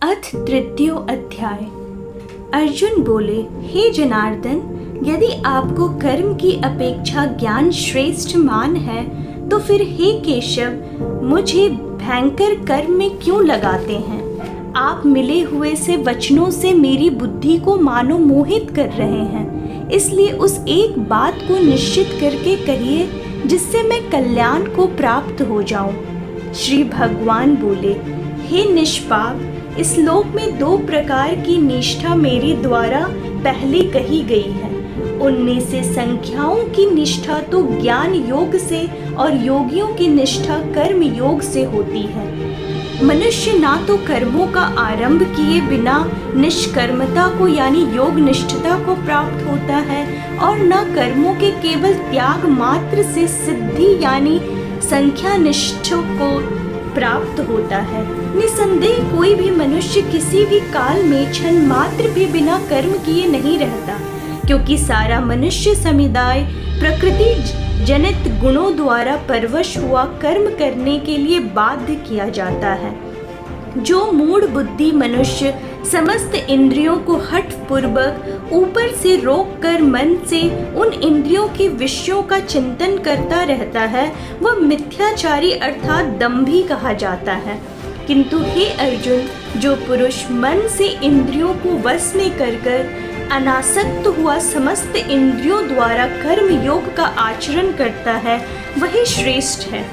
अथ तृतीयो अध्याय। अर्जुन बोले, हे जनार्दन, यदि आपको कर्म की अपेक्षा ज्ञान श्रेष्ठ मान है तो फिर हे केशव, मुझे भयंकर कर्म में क्यों लगाते हैं? आप मिले हुए से वचनों से मेरी बुद्धि को मानो मोहित कर रहे हैं, इसलिए उस एक बात को निश्चित करके कहिए जिससे मैं कल्याण को प्राप्त हो जाऊं। श्री भगवान बोले, हे निष्पाप, इस लोक में दो प्रकार की निष्ठा मेरे द्वारा पहले कही गई है। उनमें से संख्याओं की निष्ठा तो ज्ञान योग से और योगियों की निष्ठा कर्म योग से होती है। मनुष्य ना तो कर्मों का आरंभ किए बिना निष्कर्मता को यानी योग निष्ठता को प्राप्त होता है और न कर्मों के केवल त्याग मात्र से सिद्धि यानी संख्या निष्ठ को प्राप्त होता है। निसंदेह कोई भी मनुष्य किसी भी काल में क्षण मात्र भी बिना कर्म किए नहीं रहता, क्योंकि सारा मनुष्य समुदाय प्रकृति जनित गुणों द्वारा परवश हुआ कर्म करने के लिए बाध्य किया जाता है। जो मूढ़ बुद्धि मनुष्य समस्त इंद्रियों को हठ पूर्वक ऊपर से रोक कर मन से उन इंद्रियों के विषयों का चिंतन करता रहता है, वह मिथ्याचारी अर्थात दंभी कहा जाता है। किंतु हे अर्जुन, जो पुरुष मन से इंद्रियों को वश में कर अनासक्त हुआ समस्त इंद्रियों द्वारा कर्म योग का आचरण करता है, वही श्रेष्ठ है।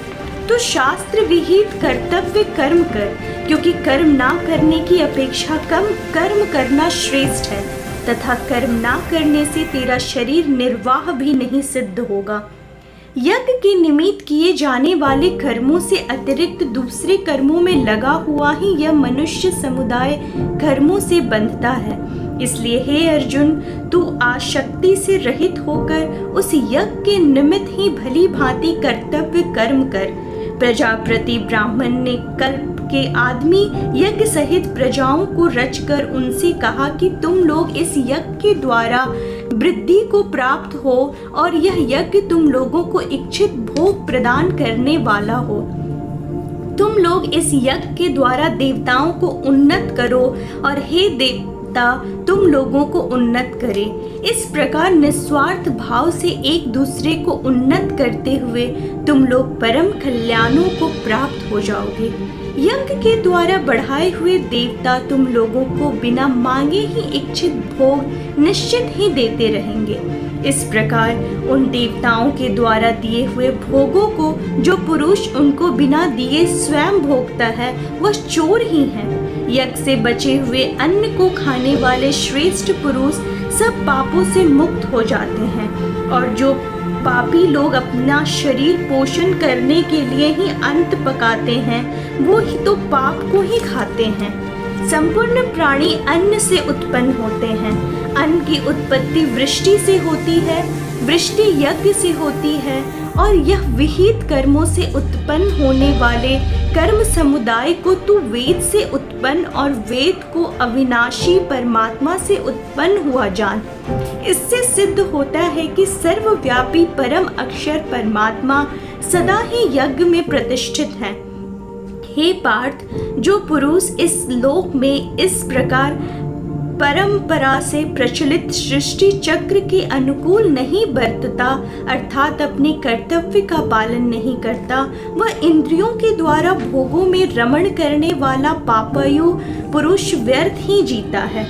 तो शास्त्र विहित कर्तव्य कर्म कर, क्योंकि कर्म ना करने की अपेक्षा कम कर्म करना श्रेष्ठ है, तथा कर्म ना करने से तेरा शरीर निर्वाह भी नहीं सिद्ध होगा। यज्ञ के निमित्त किए जाने वाले कर्मों से अतिरिक्त दूसरे कर्मों में लगा हुआ ही यह मनुष्य समुदाय कर्मों से बंधता है। इसलिए हे अर्जुन, तू आसक्ति से रहित होकर उस यज्ञ के निमित्त ही भली भांति कर्तव्य कर्म कर। प्रजापति ब्राह्मण ने कल्प के आदमी यज्ञ सहित प्रजाओं को रचकर उनसे कहा कि तुम लोग इस यज्ञ के द्वारा वृद्धि को प्राप्त हो और यह यज्ञ तुम लोगों को इच्छित भोग प्रदान करने वाला हो। तुम लोग इस यज्ञ के द्वारा देवताओं को उन्नत करो और हे देवता तुम लोगों को उन्नत करे। इस प्रकार निस्वार्थ भाव से एक दूसरे को उन्नत करते हुए तुम लोग परम कल्याणों को प्राप्त हो जाओगे। यज्ञ के द्वारा बढ़ाए हुए देवता तुम लोगों को बिना मांगे ही इच्छित भोग निश्चित ही देते रहेंगे। इस प्रकार उन देवताओं के द्वारा दिए हुए भोगों को जो पुरुष उनको बिना दिए स्वयं भोगता है, वह चोर ही है। यज्ञ से बचे हुए अन्न को खाने वाले श्रेष्ठ पुरुष सब पापों से मुक्त हो जाते हैं, और जो पापी लोग अपना शरीर पोषण करने के लिए ही अंत पकाते हैं, वो ही तो पाप को ही खाते हैं। संपूर्ण प्राणी अन्न से उत्पन्न होते हैं। अन्न की उत्पत्ति वृष्टि से होती है, वृष्टि यज्ञ से होती है, और यह विहित कर्मों से उत्पन्न होने वाले कर्म समुदाय को तू वेद से उत्पन्न और वेद को अविनाशी परमात्मा से उत्पन्न हुआ जान। इससे सिद्ध होता है कि सर्वव्यापी परम अक्षर परमात्मा सदा ही यज्ञ में प्रतिष्ठित है। हे पार्थ, जो पुरुष इस लोक में इस प्रकार परंपरा से प्रचलित सृष्टि चक्र के अनुकूल नहीं बरतता अर्थात अपने कर्तव्य का पालन नहीं करता, वह इंद्रियों के द्वारा भोगों में रमण करने वाला पापयु पुरुष व्यर्थ ही जीता है।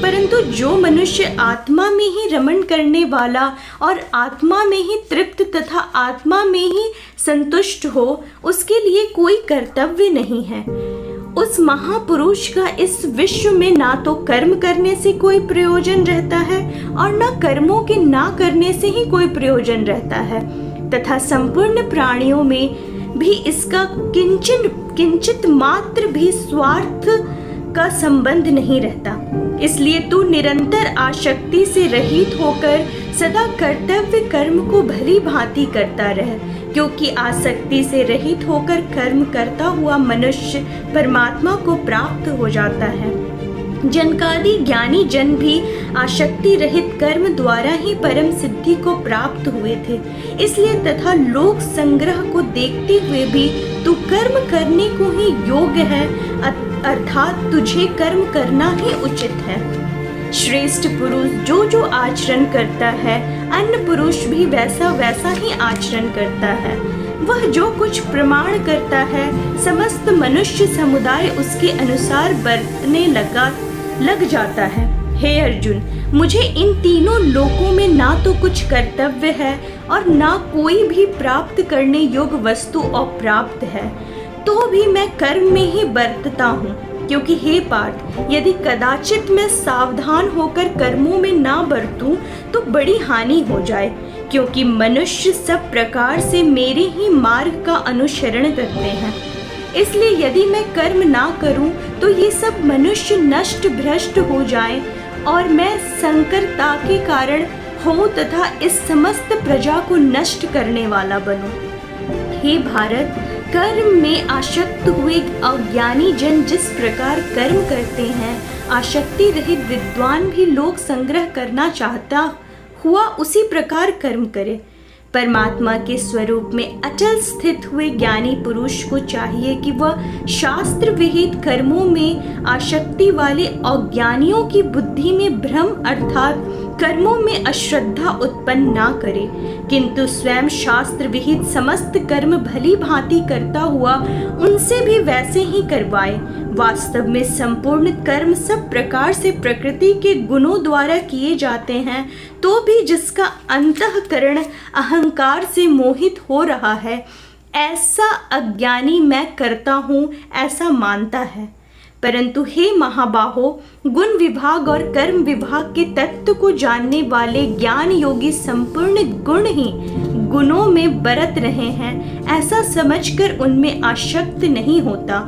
परंतु जो मनुष्य आत्मा में ही रमण करने वाला और आत्मा में ही तृप्त तथा आत्मा में ही संतुष्ट हो, उसके लिए कोई कर्तव्य नहीं है। उस महापुरुष का इस विश्व में ना तो कर्म करने से कोई प्रयोजन रहता है और न कर्मों के ना करने से ही कोई प्रयोजन रहता है, तथा संपूर्ण प्राणियों में भी इसका किंचित मात्र भी स्वार्थ का संबंध नहीं रहता। इसलिए तू निरंतर आसक्ति से रहित होकर सदा कर्तव्य कर्म को भली भांति करता रह, क्योंकि आसक्ति से रहित होकर कर्म करता हुआ मनुष्य परमात्मा को प्राप्त हो जाता है। जनकादि ज्ञानी जन भी आसक्ति रहित कर्म द्वारा ही परम सिद्धि को प्राप्त हुए थे। इसलिए तथा लोक संग्रह को देखते हुए भी तू कर्म करने को ही योग्य है, अर्थात तुझे कर्म करना ही उचित है। श्रेष्ठ पुरुष जो जो आचरण करता है, अन्य पुरुष भी वैसा वैसा ही आचरण करता है। वह जो कुछ प्रमाण करता है, समस्त मनुष्य समुदाय उसके अनुसार बरतने लग जाता है। हे अर्जुन, मुझे इन तीनों लोकों में ना तो कुछ कर्तव्य है और ना कोई भी प्राप्त करने योग्य वस्तु अप्राप्त है, तो भी मैं कर्म में ही बरतता हूँ। क्योंकि हे पार्थ, यदि कदाचित मैं सावधान होकर कर्मों में ना बरतूं तो बड़ी हानि हो जाए, क्योंकि मनुष्य सब प्रकार से मेरे ही मार्ग का अनुसरण करते हैं। इसलिए यदि मैं कर्म ना करूं तो ये सब मनुष्य नष्ट भ्रष्ट हो जाएं और मैं संकरता के कारण हूँ तथा इस समस्त प्रजा को नष्ट करने वाला बनूं। हे भारत, कर्म में आसक्त हुए अज्ञानी जन जिस प्रकार कर्म करते हैं, आसक्ति रहित विद्वान भी लोक संग्रह करना चाहता हुआ उसी प्रकार कर्म करे। परमात्मा के स्वरूप में अचल स्थित हुए ज्ञानी पुरुष को चाहिए कि वह शास्त्र विहित कर्मों में आसक्ति वाले अज्ञानियों की बुद्धि में भ्रम अर्थात कर्मों में अश्रद्धा उत्पन्न ना करे, किंतु स्वयं शास्त्र विहित समस्त कर्म भली भांति करता हुआ उनसे भी वैसे ही करवाए। वास्तव में संपूर्ण कर्म सब प्रकार से प्रकृति के गुणों द्वारा किए जाते हैं, तो भी जिसका अंतःकरण अहंकार से मोहित हो रहा है, ऐसा अज्ञानी मैं करता हूँ ऐसा मानता है। परंतु हे महाबाहो, गुण विभाग और कर्म विभाग के तत्व को जानने वाले ज्ञान योगी संपूर्ण गुण ही गुणों में बरत रहे हैं, ऐसा समझकर उनमें आसक्त नहीं होता।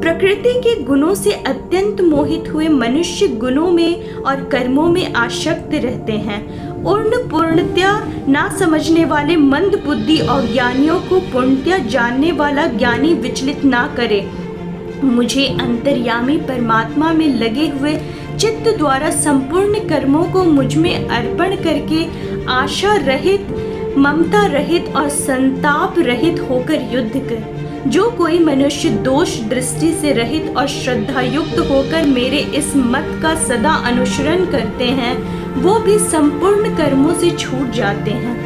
प्रकृति के गुणों से अत्यंत मोहित हुए मनुष्य गुणों में और कर्मों में आसक्त रहते हैं। पूर्णतया ना समझने वाले मंद बुद्धि अज्ञानियों को पूर्णतया जानने वाला ज्ञानी विचलित ना करे। मुझे अंतर्यामी परमात्मा में लगे हुए चित्त द्वारा संपूर्ण कर्मों को मुझ में अर्पण करके आशा रहित, ममता रहित और संताप रहित होकर युद्ध कर। जो कोई मनुष्य दोष दृष्टि से रहित और श्रद्धा युक्त होकर मेरे इस मत का सदा अनुसरण करते हैं, वो भी संपूर्ण कर्मों से छूट जाते हैं।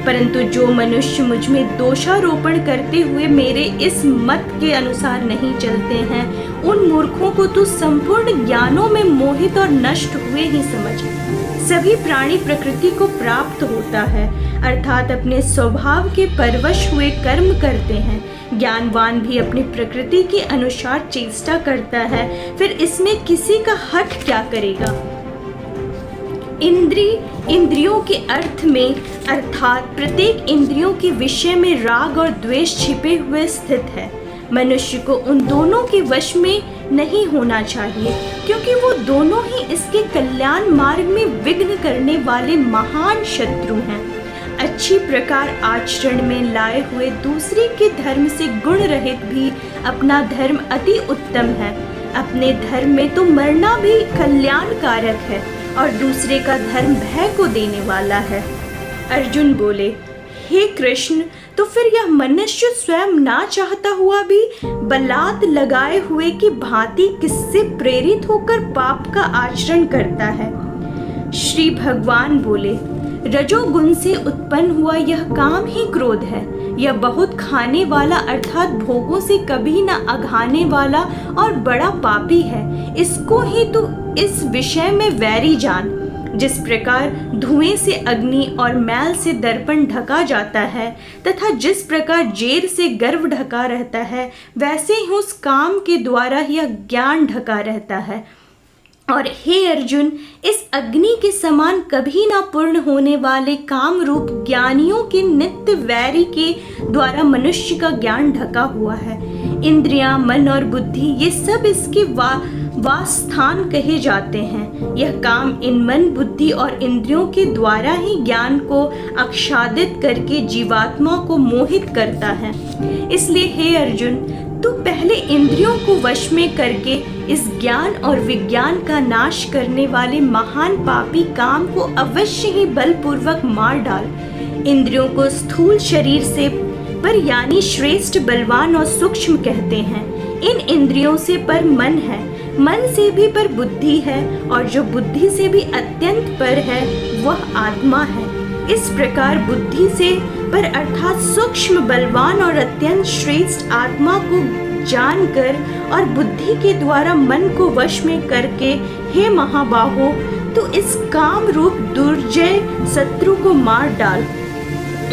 परंतु जो मनुष्य मुझ में दोषारोपण करते हुए मेरे इस मत के अनुसार नहीं चलते हैं, उन मूर्खों को तू संपूर्ण ज्ञानों में मोहित और नष्ट हुए ही समझ। सभी प्राणी प्रकृति को प्राप्त होता है, अर्थात अपने स्वभाव के परवश हुए कर्म करते हैं। ज्ञानवान भी अपनी प्रकृति के अनुसार चेष्टा करता है, फिर इसमें किसी का हठ क्या करेगा। इंद्रियों के अर्थ में अर्थात प्रत्येक इंद्रियों के विषय में राग और द्वेष छिपे हुए स्थित है। मनुष्य को उन दोनों के वश में नहीं होना चाहिए, क्योंकि वो दोनों ही इसके कल्याण मार्ग में विघ्न करने वाले महान शत्रु हैं। अच्छी प्रकार आचरण में लाए हुए दूसरे के धर्म से गुण रहित भी अपना धर्म अति उत्तम है। अपने धर्म में तो मरना भी कल्याणकारक है और दूसरे का धर्म भय को देने वाला है। अर्जुन बोले, हे कृष्ण, तो फिर यह मनुष्य स्वयं ना चाहता हुआ भी बलात् लगाए हुए की भांति किससे प्रेरित होकर पाप का आचरण करता है। श्री भगवान बोले, रजोगुण से उत्पन्न हुआ यह काम ही क्रोध है। यह बहुत खाने वाला अर्थात भोगों से कभी न अघाने वाला और बड़ा पापी है। इसको ही तू इस विषय में वैरी जान। जिस प्रकार धुएं से अग्नि और मैल से दर्पण ढका जाता है तथा जिस प्रकार जेर से गर्भ ढका रहता है, वैसे ही उस काम के द्वारा यह ज्ञान ढका रहता है। और हे अर्जुन, इस अग्नि के समान कभी ना पूर्ण होने वाले काम रूप ज्ञानियों के नित्य वैरी के द्वारा मनुष्य का ज्ञान ढका हुआ है। इंद्रियां, मन और बुद्धि ये सब इसके वासस्थान कहे जाते हैं। यह काम इन मन, बुद्धि और इंद्रियों के द्वारा ही ज्ञान को आच्छादित करके जीवात्मा को मोहित करता है। इसलिए हे अर्जुन, तू पहले इंद्रियों को वश में करके इस ज्ञान और विज्ञान का नाश करने वाले महान पापी काम को अवश्य ही बलपूर्वक मार डाल। इंद्रियों को स्थूल शरीर से पर यानी श्रेष्ठ, बलवान और सूक्ष्म कहते हैं। इन इंद्रियों से पर मन है, मन से भी पर बुद्धि है, और जो बुद्धि से भी अत्यंत पर है वह आत्मा है। इस प्रकार बुद्धि से पर अर्थात सूक्ष्म, बलवान और अत्यंत श्रेष्ठ आत्मा को जानकर और बुद्धि के द्वारा मन को वश में करके, हे महाबाहो, तो इस काम रूप दुर्जय शत्रु को मार डाल।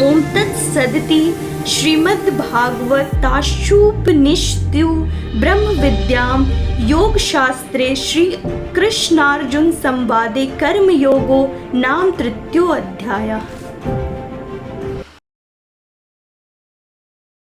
ओम तत्सदिति श्रीमद्भागवताशुपनिषत्सु ब्रह्म विद्याम योग शास्त्रे श्री कृष्णार्जुन संवादे कर्म योगो नाम 3 अध्याय।